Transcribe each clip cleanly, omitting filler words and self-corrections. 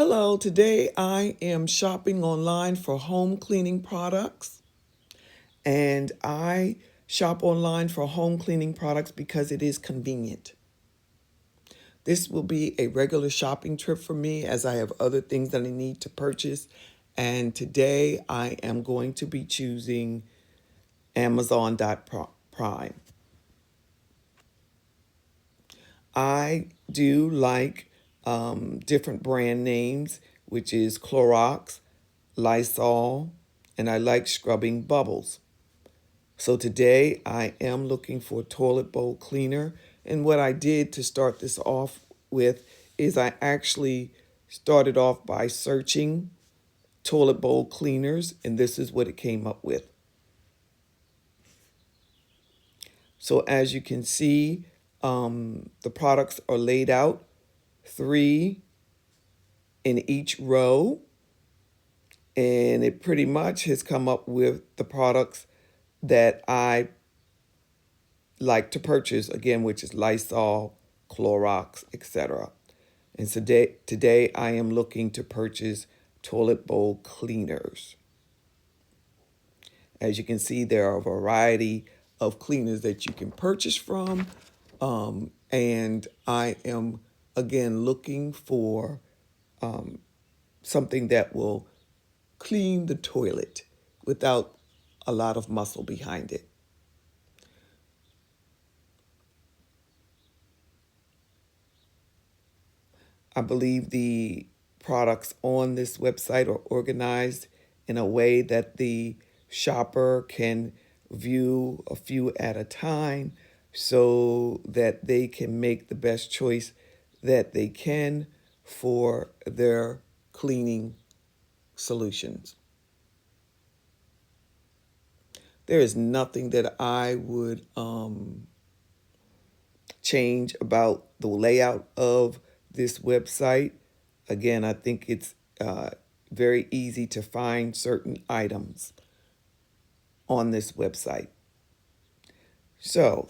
Hello, today I am shopping online for home cleaning products, and I shop online for home cleaning products because it is convenient. This will be a regular shopping trip for me as I have other things that I need to purchase, and today I am going to be choosing Amazon.Prime. I do like different brand names, which is Clorox, Lysol, and I like scrubbing bubbles. So today I am looking for a toilet bowl cleaner. And what I did to start this off with is I actually started off by searching toilet bowl cleaners, and this is what it came up with. So as you can see, the products are laid out, 3 in each row, and it pretty much has come up with the products that I like to purchase, again, which is Lysol, Clorox, etc. And today I am looking to purchase toilet bowl cleaners. As you can see, there are a variety of cleaners that you can purchase from. And I am, again, looking for something that will clean the toilet without a lot of muscle behind it. I believe the products on this website are organized in a way that the shopper can view a few at a time so that they can make the best choice that they can for their cleaning solutions. There is nothing that I would change about the layout of this website. Again, I think it's very easy to find certain items on this website. So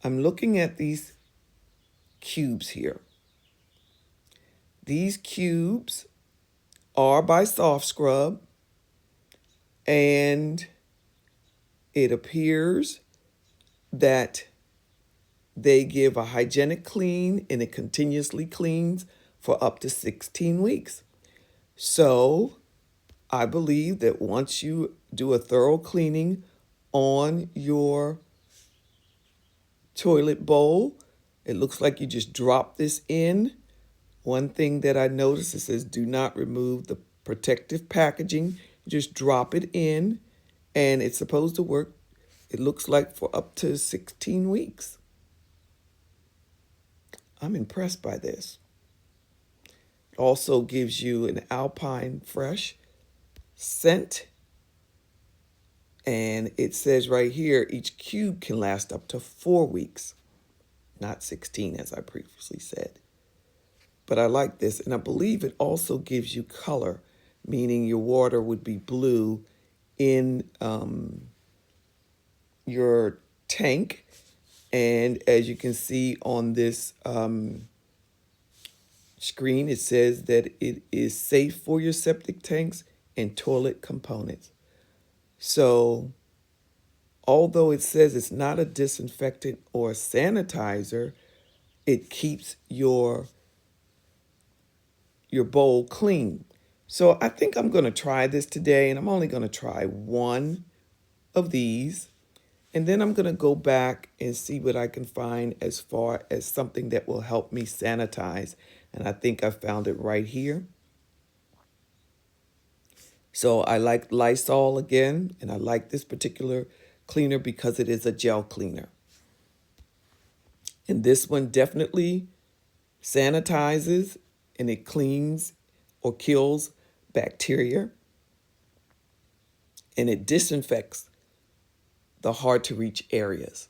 I'm looking at these cubes here. These cubes are by Soft Scrub, and it appears that they give a hygienic clean and it continuously cleans for up to 16 weeks. So I believe that once you do a thorough cleaning on your toilet bowl, it looks like you just drop this in. One thing that I noticed, it says do not remove the protective packaging. You just drop it in and it's supposed to work, it looks like, for up to 16 weeks. I'm impressed by this. It also gives you an Alpine Fresh scent. And it says right here, each cube can last up to 4 weeks, not 16, as I previously said. But I like this, and I believe it also gives you color, meaning your water would be blue in your tank. And as you can see on this screen, it says that it is safe for your septic tanks and toilet components. So although it says it's not a disinfectant or a sanitizer, it keeps your bowl clean. So I think I'm going to try this today, and I'm only going to try one of these. And then I'm going to go back and see what I can find as far as something that will help me sanitize. And I think I found it right here. So I like Lysol again, and I like this particular cleaner because it is a gel cleaner. And this one definitely sanitizes and it cleans or kills bacteria, and it disinfects the hard to reach areas.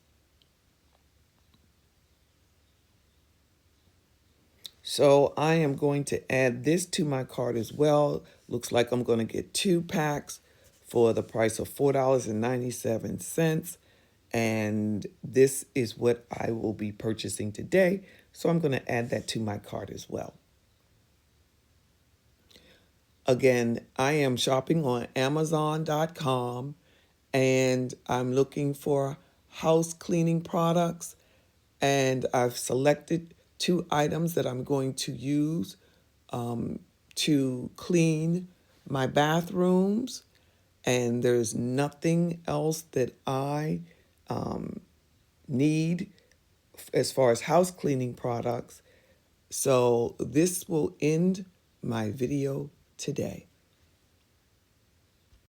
So I am going to add this to my cart as well. Looks like I'm going to get 2 packs for the price of $4.97. And this is what I will be purchasing today. So I'm going to add that to my cart as well. Again, I am shopping on Amazon.com and I'm looking for house cleaning products, and I've selected 2 items that I'm going to use to clean my bathrooms, and there's nothing else that I need as far as house cleaning products. So this will end my video today.